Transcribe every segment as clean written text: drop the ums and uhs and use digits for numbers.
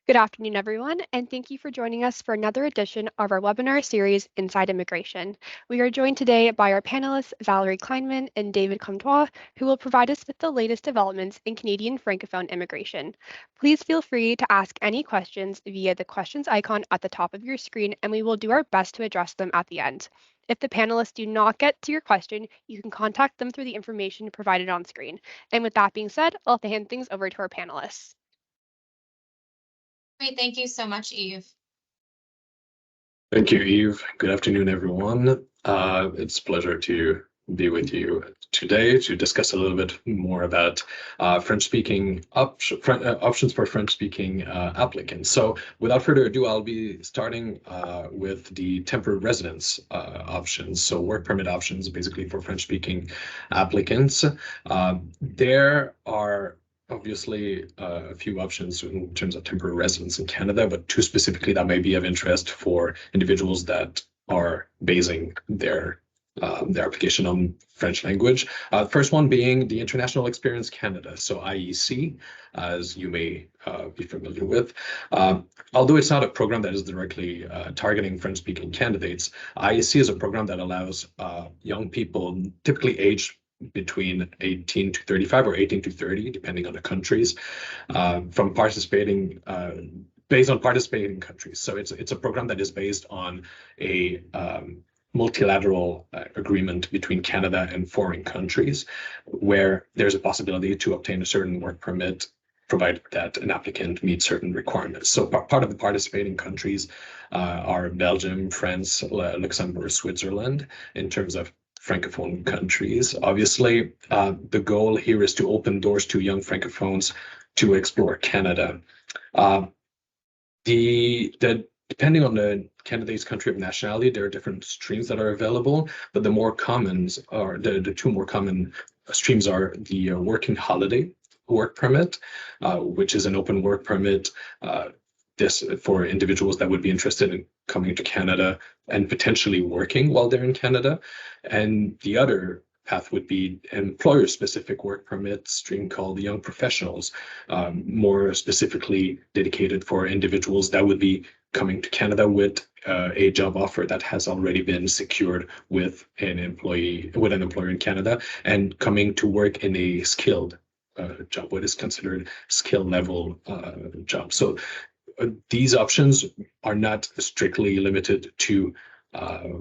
Good afternoon, everyone, and thank you for joining us for another edition of our webinar series, Inside Immigration. We are joined today by our panelists, Valerie Kleinman and David Comtois, who will provide us with the latest developments in Canadian Francophone immigration. Please feel free to ask any questions via the questions icon at the top of your screen, and we will do our best to address them at the end. If the panelists do not get to your question, you can contact them through the information provided on screen. And with that being said, I'll hand things over to our panelists. Great, thank you so much, Eve. Thank you, Eve. Good afternoon, everyone. It's a pleasure to be with you today to discuss a little bit more about French-speaking options for French-speaking applicants. So without further ado, I'll be starting with the temporary residence options. So work permit options, basically for French-speaking applicants. There are obviously a few options in terms of temporary residence in Canada, but two specifically that may be of interest for individuals that are basing their application on French language. First one being the International Experience Canada, so IEC, as you may be familiar with. Although it's not a program that is directly targeting French-speaking candidates, IEC is a program that allows young people, typically aged between 18 to 35 or 18 to 30, depending on the countries, from participating based on participating countries. So it's a program that is based on a multilateral agreement between Canada and foreign countries, where there's a possibility to obtain a certain work permit, provided that an applicant meets certain requirements. So part of the participating countries are Belgium, France, Luxembourg, Switzerland, in terms of Francophone countries. Obviously, the goal here is to open doors to young Francophones to explore Canada. Depending on the candidate's country of nationality, there are different streams that are available, but the more commons are the two more common streams are the working holiday work permit, which is an open work permit. This for individuals that would be interested in coming to Canada and potentially working while they're in Canada. And the other path would be employer-specific work permit stream called the Young Professionals, more specifically dedicated for individuals that would be coming to Canada with a job offer that has already been secured with an employer in Canada, and coming to work in a skilled job, what is considered skill level job. So these options are not strictly limited to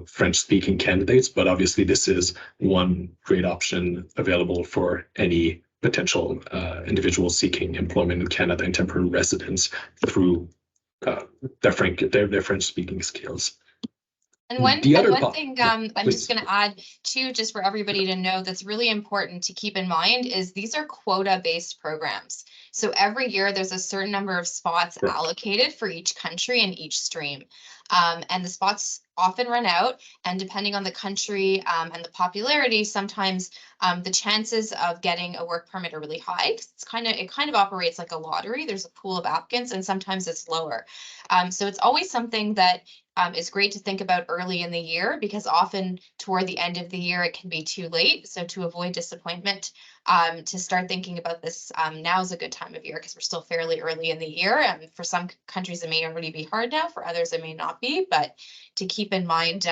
French-speaking candidates, but obviously this is one great option available for any potential individual seeking employment in Canada and temporary residence through their French-speaking skills. And one thing I'm just going to add too, just for everybody to know, that's really important to keep in mind is these are quota-based programs. So every year there's a certain number of spots allocated for each country and each stream. And the spots often run out, and depending on the country and the popularity, sometimes the chances of getting a work permit are really high. It kind of operates like a lottery. There's a pool of applicants, and sometimes it's lower. So it's always something that is great to think about early in the year, because often toward the end of the year it can be too late. So to avoid disappointment, to start thinking about this now is a good time of year, because we're still fairly early in the year. And for some countries it may already be hard now, for others it may not be, but to keep in mind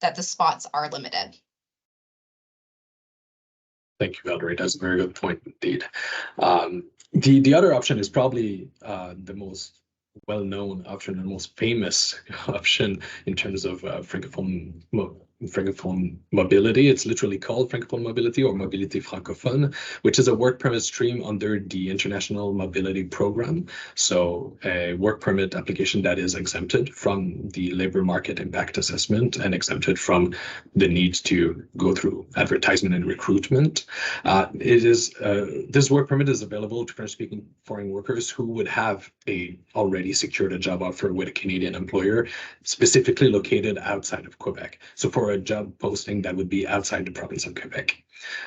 that the spots are limited. Thank you, Valerie. That's a very good point indeed. The other option is probably the most well-known option and most famous option in terms of Francophone mobility. It's literally called Francophone Mobility or Mobility Francophone, which is a work permit stream under the International Mobility Program. So a work permit application that is exempted from the labor market impact assessment and exempted from the need to go through advertisement and recruitment. This work permit is available to French-speaking foreign workers who would have already secured a job offer with a Canadian employer, specifically located outside of Quebec. So for a job posting that would be outside the province of Quebec.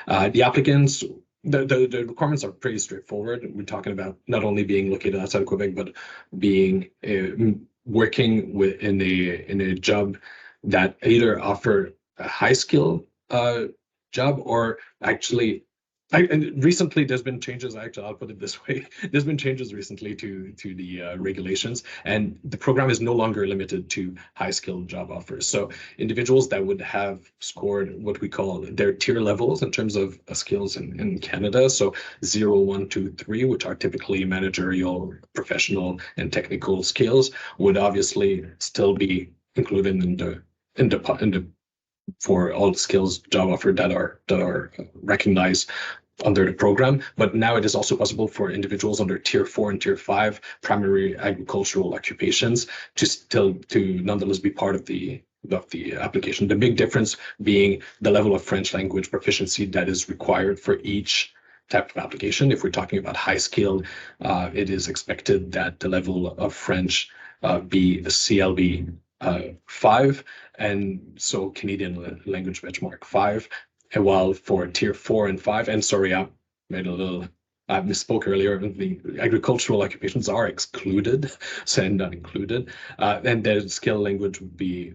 The applicants, the requirements are pretty straightforward. We're talking about not only being located outside of Quebec, but being working in a job that either offer a high skill job, or actually And recently, there's been changes. Actually, I'll put it this way: there's been changes recently to the regulations, and the program is no longer limited to high-skilled job offers. So individuals that would have scored what we call their tier levels in terms of skills in Canada, so 0, 1, 2, 3, which are typically managerial, professional, and technical skills, would obviously still be included in the for all skills job offer that are recognized under the program. But now it is also possible for individuals under tier 4 and tier 5 primary agricultural occupations to nonetheless be part of the application. The big difference being the level of French language proficiency that is required for each type of application. If we're talking about high skilled, it is expected that the level of French be a CLB 5, and so Canadian language benchmark 5. And while for tier 4 and 5, and sorry, I misspoke earlier, the agricultural occupations are excluded, so not included. And the skill language would be,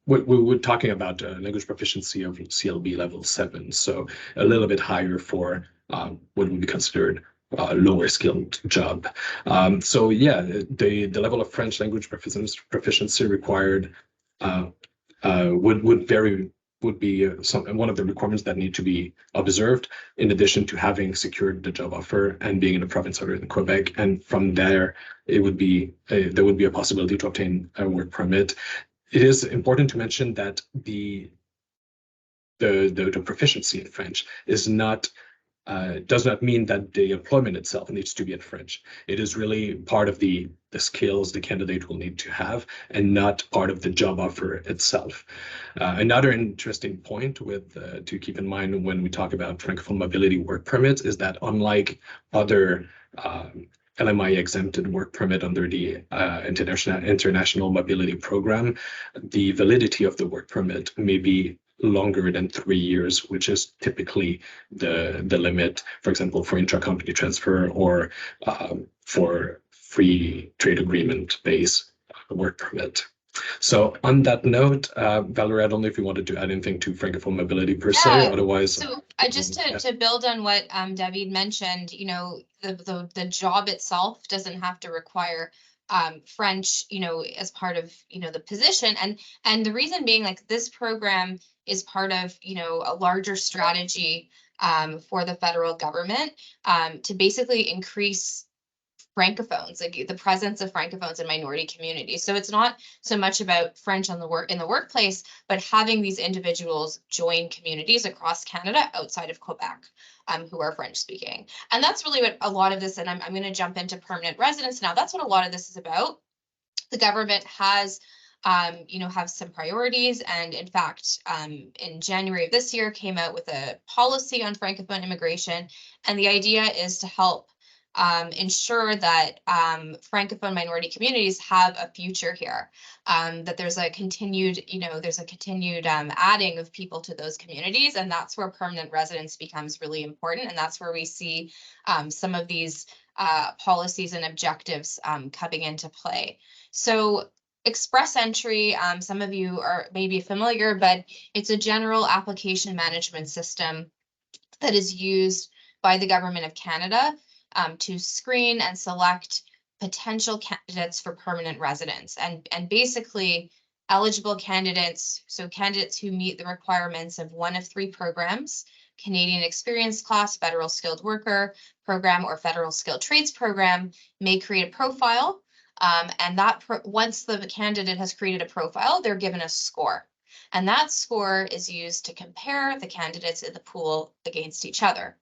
we're talking about language proficiency of CLB level 7, so a little bit higher for what would be considered lower skilled job. So yeah, the level of French language proficiency required would be one of the requirements that need to be observed, in addition to having secured the job offer and being in a province other than Quebec. And from there, it would be there would be a possibility to obtain a work permit. It is important to mention that the proficiency in French is not does not mean that the employment itself needs to be in French. It is really part of the skills the candidate will need to have, and not part of the job offer itself. Another interesting point to keep in mind when we talk about Francophone mobility work permits is that, unlike other LMI exempted work permit under the international mobility program, the validity of the work permit may be longer than 3 years, which is typically the limit, for example, for intra-company transfer or for free trade agreement based work permit. So on that note, Valerie, I don't know if you wanted to add anything to Francophone mobility per se, otherwise. So just to build on what David mentioned, you know, the job itself doesn't have to require French, you know, as part of, you know, the position. And the reason being, like, this program is part of, you know, a larger strategy for the federal government to basically increase Francophones, like the presence of Francophones in minority communities. So it's not so much about French in the workplace, but having these individuals join communities across Canada outside of Quebec who are French speaking. And that's really what a lot of this, and I'm going to jump into permanent residence now. That's what a lot of this is about. The government has you know, have some priorities, and in fact, in January of this year, came out with a policy on Francophone immigration, and the idea is to help ensure that Francophone minority communities have a future here, that there's a continued, you know, adding of people to those communities, and that's where permanent residence becomes really important, and that's where we see some of these policies and objectives coming into play. So Express Entry, some of you are maybe familiar, but it's a general application management system that is used by the Government of Canada to screen and select potential candidates for permanent residence, and basically eligible candidates, so candidates who meet the requirements of one of 3 programs: Canadian Experience Class, Federal Skilled Worker Program, or Federal Skilled Trades Program, may create a profile. And that once the candidate has created a profile, they're given a score. And that score is used to compare the candidates in the pool against each other.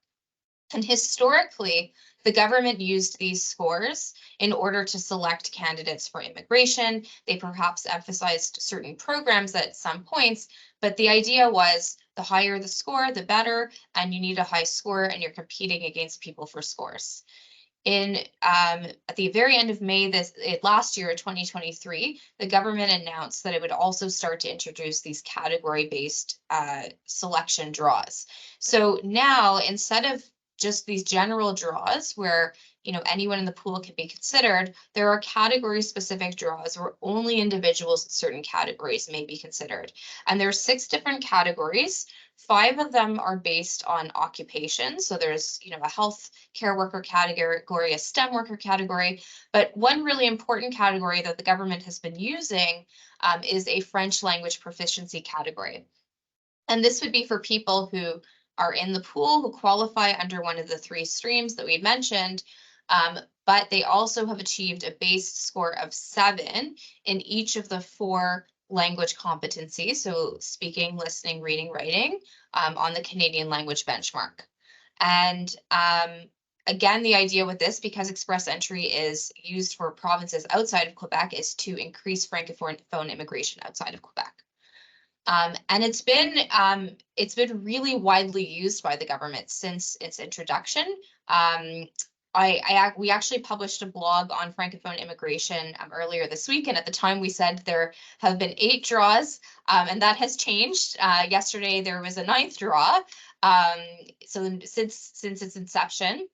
And historically, the government used these scores in order to select candidates for immigration. They perhaps emphasized certain programs at some points, but the idea was the higher the score, the better, and you need a high score, and you're competing against people for scores. At the very end of May last year, 2023, the government announced that it would also start to introduce these category-based selection draws. So now, instead of just these general draws where, anyone in the pool can be considered, there are category-specific draws where only individuals in certain categories may be considered. And there are 6 different categories. 5 of them are based on occupation. So there's, a health care worker category, a STEM worker category. But one really important category that the government has been using is a French language proficiency category. And this would be for people who are in the pool, who qualify under one of the 3 streams that we mentioned, but they also have achieved a base score of 7 in each of the 4 language competencies, so speaking, listening, reading, writing, on the Canadian language benchmark. And again, the idea with this, because express entry is used for provinces outside of Quebec, is to increase Francophone immigration outside of Quebec. And it's been really widely used by the government since its introduction. We actually published a blog on Francophone immigration earlier this week, and at the time we said there have been 8 draws, and that has changed. Yesterday there was a 9th draw, so since its inception.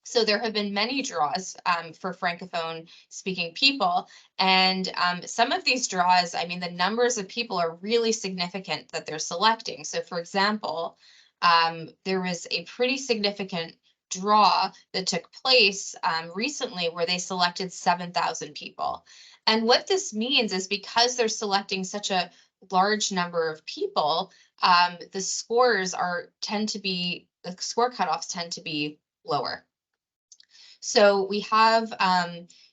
So there have been many draws for Francophone speaking people. And some of these draws, I mean, the numbers of people are really significant that they're selecting. So for example, there was a pretty significant draw that took place recently where they selected 7,000 people. And what this means is because they're selecting such a large number of people, the score cutoffs tend to be lower. So we have,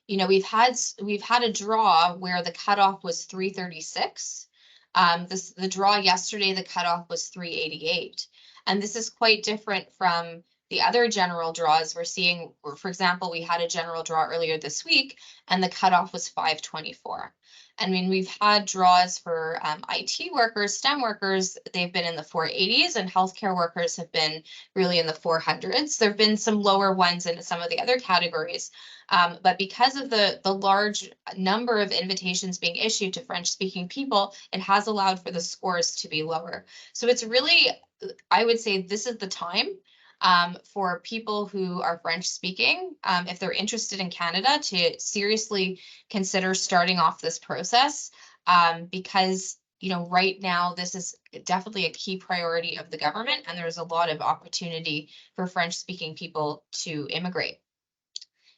we've had a draw where the cutoff was 336. The draw yesterday, the cutoff was 388. And this is quite different from the other general draws we're seeing. For example, we had a general draw earlier this week and the cutoff was 524. I mean, we've had draws for IT workers, STEM workers, they've been in the 480s, and healthcare workers have been really in the 400s. There have been some lower ones in some of the other categories, but because of the large number of invitations being issued to French-speaking people, it has allowed for the scores to be lower. So it's really, I would say this is the time for people who are French speaking, if they're interested in Canada, to seriously consider starting off this process, because right now this is definitely a key priority of the government, and there's a lot of opportunity for French speaking people to immigrate.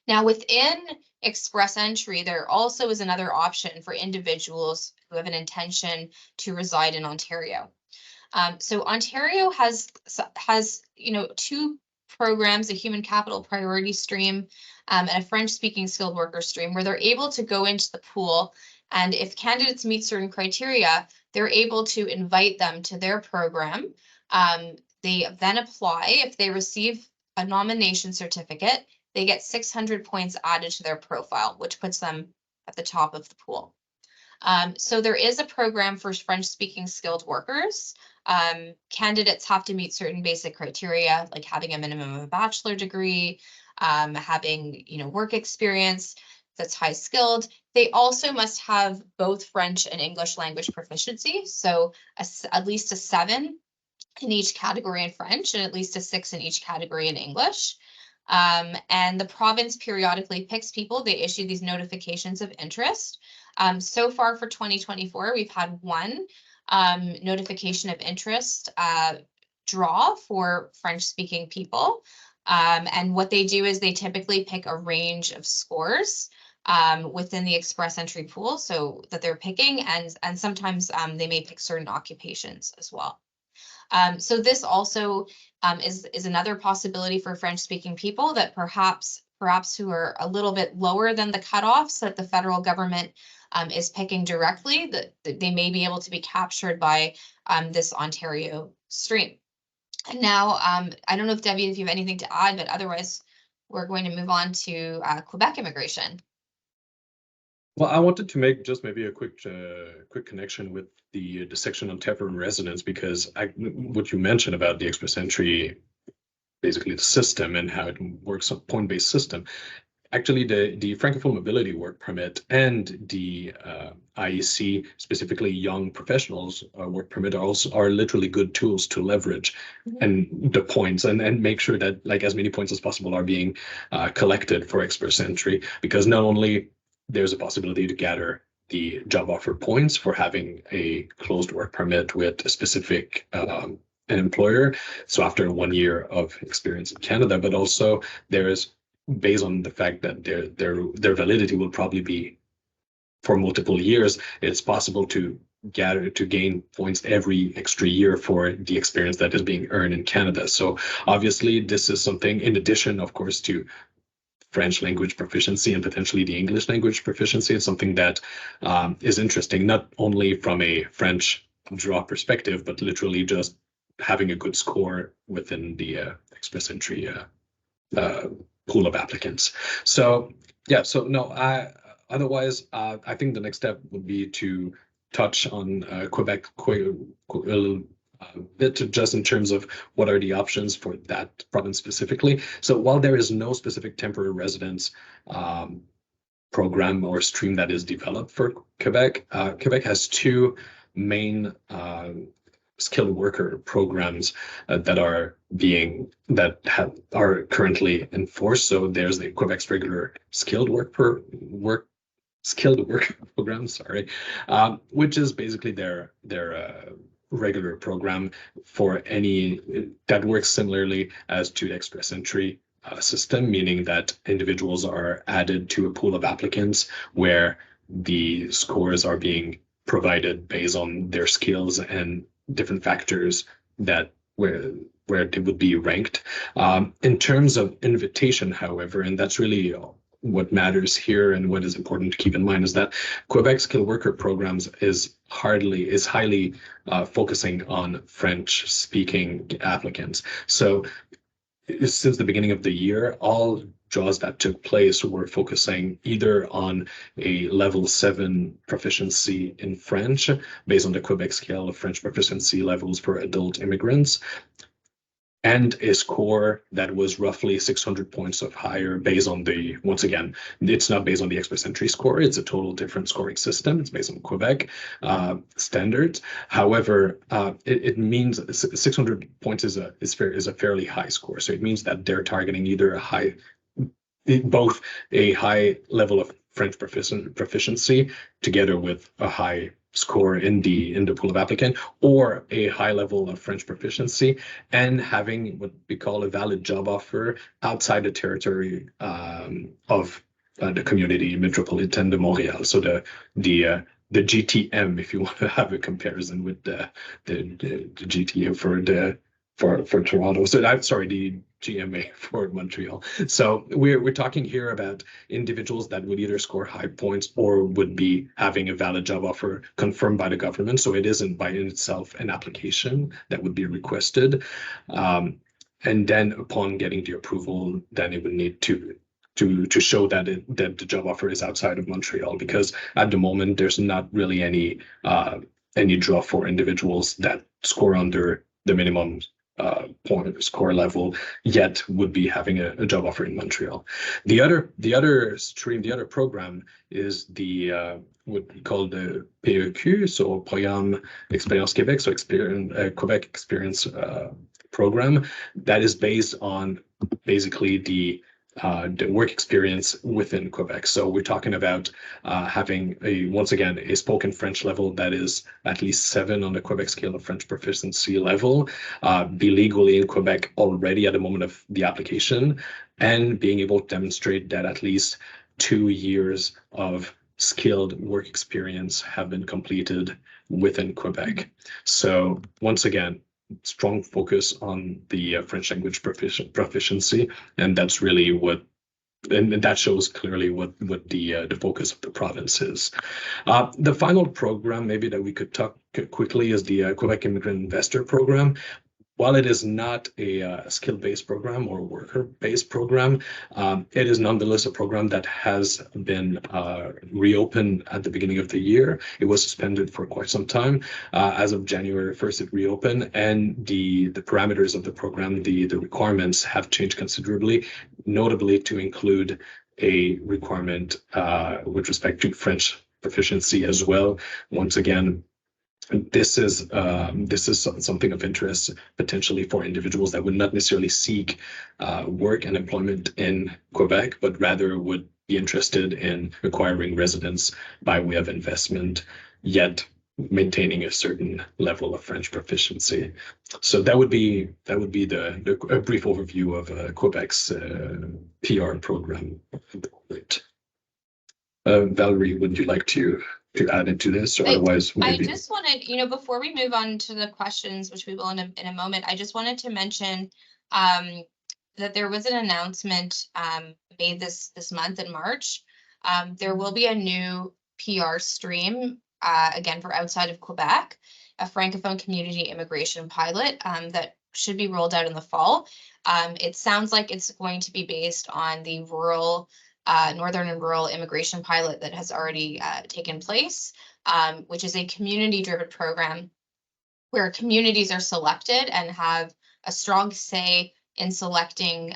Now, within express entry, there also is another option for individuals who have an intention to reside in Ontario. So Ontario has 2 programs, a human capital priority stream and a French-speaking skilled worker stream, where they're able to go into the pool, and if candidates meet certain criteria, they're able to invite them to their program. They then apply. If they receive a nomination certificate, they get 600 points added to their profile, which puts them at the top of the pool. So there is a program for French-speaking skilled workers. Candidates have to meet certain basic criteria, like having a minimum of a bachelor degree, having work experience that's high skilled. They also must have both French and English language proficiency, so at least a 7 in each category in French and at least a 6 in each category in English. And the province periodically picks people. They issue these notifications of interest. So far for 2024, we've had 1 notification of interest draw for French-speaking people. And what they do is they typically pick a range of scores within the express entry pool, so that they're picking, and sometimes they may pick certain occupations as well. So this also is another possibility for French-speaking people that perhaps who are a little bit lower than the cutoffs that the federal government is picking directly, that they may be able to be captured by this Ontario stream. And now, I don't know if Debbie, if you have anything to add, but otherwise we're going to move on to Quebec immigration. Well, I wanted to make just maybe a quick connection with the section on temporary residence, because what you mentioned about the express entry, basically the system and how it works, a point-based system. actually, the Francophone Mobility Work Permit and the IEC, specifically Young Professionals Work Permit, are literally good tools to leverage and the points and make sure that like as many points as possible are being collected for express entry, because not only there's a possibility to gather the job offer points for having a closed work permit with a specific an employer, so after 1 year of experience in Canada, but also there is, based on the fact that their validity will probably be for multiple years, it's possible to gain points every extra year for the experience that is being earned in Canada. So obviously this is something in addition, of course, to French language proficiency and potentially the English language proficiency. It's something that is interesting, not only from a French draw perspective, but literally just having a good score within the express entry pool of applicants. So yeah, so no, otherwise, I think the next step would be to touch on Quebec a bit, just in terms of what are the options for that province specifically. So while there is no specific temporary residence program or stream that is developed for Quebec, Quebec has two main skilled worker programs that are currently enforced. So there's the Quebec's regular skilled work program, which is basically their regular program for any that works similarly as to the express entry system, meaning that individuals are added to a pool of applicants where the scores are being provided based on their skills and different factors that where they would be ranked. In terms of invitation, however, and that's really what matters here and what is important to keep in mind, is that Quebec skilled worker programs is highly focusing on French speaking applicants. So since the beginning of the year, all draws that took place were focusing either on a level 7 proficiency in French based on the Quebec scale of French proficiency levels for adult immigrants, and a score that was roughly 600 points of higher based on the, once again, it's not based on the express entry score, it's a total different scoring system. It's based on Quebec standards. However, it means 600 points is a fairly high score. So it means that they're targeting either both a high level of French proficiency together with a high score in the pool of applicant, or a high level of French proficiency and having what we call a valid job offer outside the territory of the community metropolitan de Montréal. So the GTM, if you want to have a comparison with the GTA for Toronto. So I'm sorry, the GMA for Montreal. So we're talking here about individuals that would either score high points or would be having a valid job offer confirmed by the government. So it isn't by itself an application that would be requested. And then upon getting the approval, then it would need to show that the job offer is outside of Montreal, because at the moment there's not really any draw for individuals that score under the minimum point score level yet would be having a job offer in Montreal. The other program is the what we call the PEQ, so Programme Expérience Québec, so Quebec Experience program, that is based on basically the work experience within Quebec. So we're talking about having once again a spoken French level that is at least 7 on the Quebec scale of French proficiency level, be legally in Quebec already at the moment of the application, and being able to demonstrate that at least 2 years of skilled work experience have been completed within Quebec. So once again, strong focus on the French language proficiency, and that's really and that shows clearly what the focus of the province is. The final program maybe that we could talk quickly is the Quebec Immigrant Investor Program. While it is not a skill-based program or worker-based program, it is nonetheless a program that has been reopened at the beginning of the year. It was suspended for quite some time. As of January 1st, it reopened, and the parameters of the program, the requirements have changed considerably, notably to include a requirement with respect to French proficiency as well. Once again, this is something of interest potentially for individuals that would not necessarily seek work and employment in Quebec, but rather would be interested in acquiring residence by way of investment, yet maintaining a certain level of French proficiency. So that would be a brief overview of Quebec's PR program. Valerie, would you like to add into this, or otherwise maybe? I just wanted, before we move on to the questions, which we will in a moment, I just wanted to mention that there was an announcement made this month in March. There will be a new PR stream, again, for outside of Quebec, a Francophone community immigration pilot that should be rolled out in the fall. It sounds like it's going to be based on the northern and rural immigration pilot that has already taken place, which is a community-driven program where communities are selected and have a strong say in selecting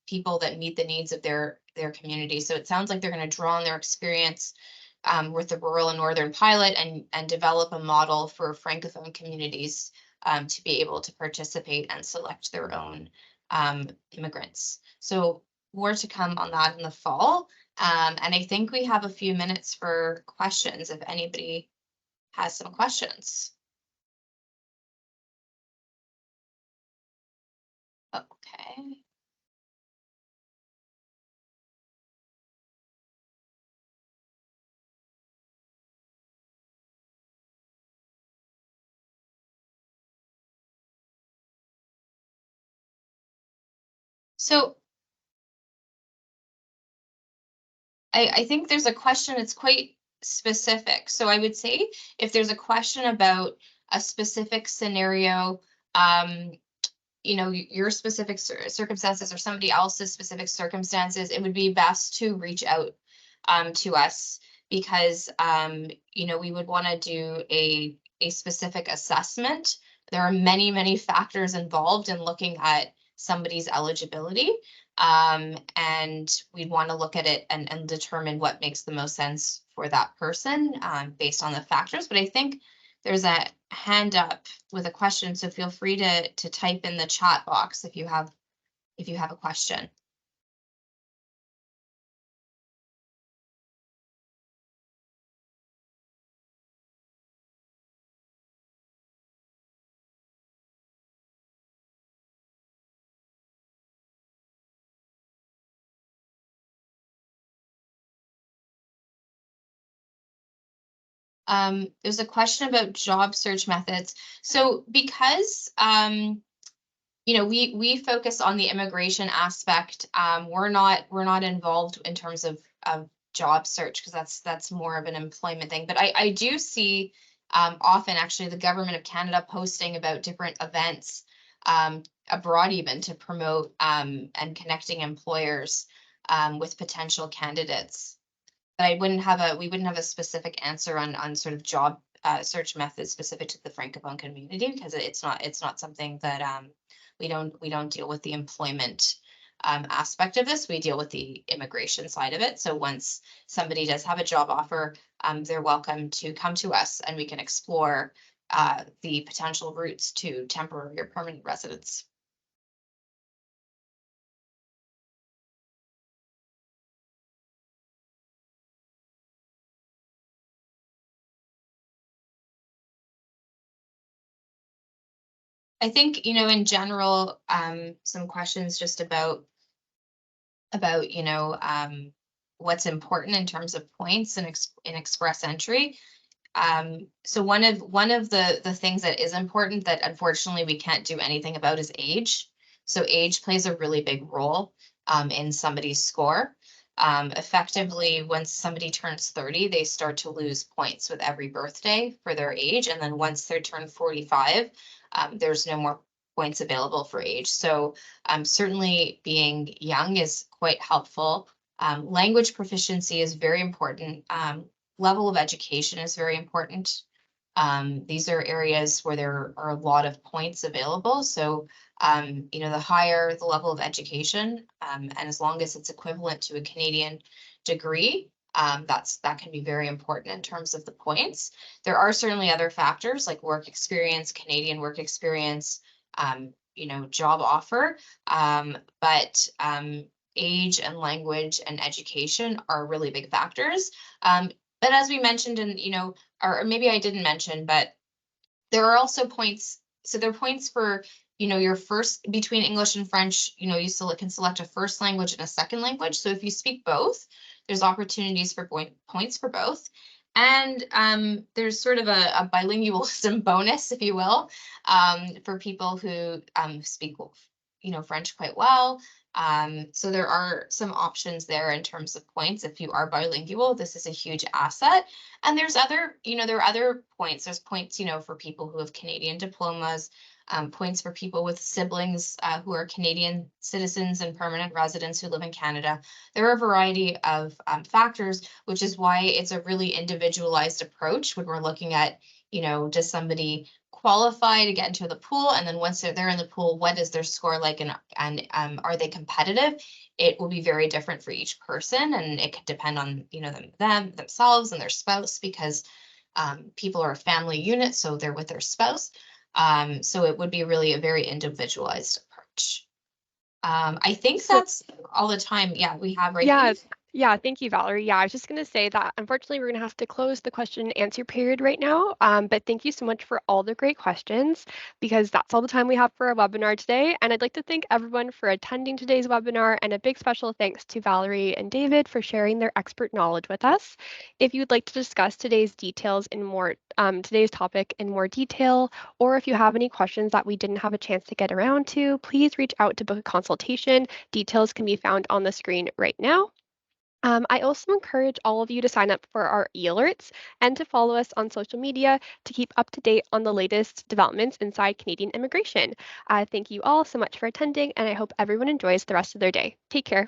people that meet the needs of their community. So it sounds like they're going to draw on their experience with the rural and northern pilot and develop a model for Francophone communities to be able to participate and select their own immigrants. So more to come on that in the fall. And I think we have a few minutes for questions if anybody has some questions. Okay. So I think there's a question, it's quite specific. So I would say if there's a question about a specific scenario, your specific circumstances or somebody else's specific circumstances, it would be best to reach out to us because, we would want to do a specific assessment. There are many, many factors involved in looking at somebody's eligibility. And we'd want to look at it and determine what makes the most sense for that person based on the factors. But I think there's a hand up with a question, so feel free to type in the chat box if you have a question. There's a question about job search methods. So because we focus on the immigration aspect, we're not involved in terms of job search because that's more of an employment thing. But I do see often actually the government of Canada posting about different events abroad even to promote and connecting employers with potential candidates. But we wouldn't have a specific answer on sort of job search methods specific to the Francophone community because it's not something that we don't deal with the employment aspect of this. We deal with the immigration side of it. So once somebody does have a job offer, they're welcome to come to us and we can explore the potential routes to temporary or permanent residence. I think, in general, some questions just about what's important in terms of points in express entry. So one of the things that is important that unfortunately we can't do anything about is age. So age plays a really big role in somebody's score. Effectively, once somebody turns 30, they start to lose points with every birthday for their age. And then once they turn 45, there's no more points available for age. So certainly being young is quite helpful. Language proficiency is very important. Level of education is very important. These are areas where there are a lot of points available. So, the higher the level of education, and as long as it's equivalent to a Canadian degree, that can be very important in terms of the points. There are certainly other factors like work experience, Canadian work experience, job offer, but age and language and education are really big factors. But as we mentioned, or maybe I didn't mention, but there are also points. So there are points for, your first between English and French, you can select a first language and a second language. So if you speak both, there's opportunities for points for both. And there's sort of a bilingualism bonus, if you will, for people who speak, French quite well. So there are some options there in terms of points. If you are bilingual, this is a huge asset. And there's other, there are other points. There's points, for people who have Canadian diplomas, points for people with siblings who are Canadian citizens and permanent residents who live in Canada. There are a variety of factors, which is why it's a really individualized approach when we're looking at, does somebody qualify to get into the pool, and then once they're in the pool, what is their score like, and are they competitive? It will be very different for each person, and it could depend on themselves and their spouse, because people are a family unit, so they're with their spouse. So it would be really a very individualized approach. I think that's all the time we have right now. Yeah, thank you, Valerie. Yeah, I was just going to say that unfortunately we're going to have to close the question and answer period right now. But thank you so much for all the great questions, because that's all the time we have for our webinar today. And I'd like to thank everyone for attending today's webinar, and a big special thanks to Valerie and David for sharing their expert knowledge with us. If you'd like to discuss today's topic in more detail, or if you have any questions that we didn't have a chance to get around to, please reach out to book a consultation. Details can be found on the screen right now. I also encourage all of you to sign up for our e-alerts and to follow us on social media to keep up to date on the latest developments inside Canadian immigration. Thank you all so much for attending, and I hope everyone enjoys the rest of their day. Take care.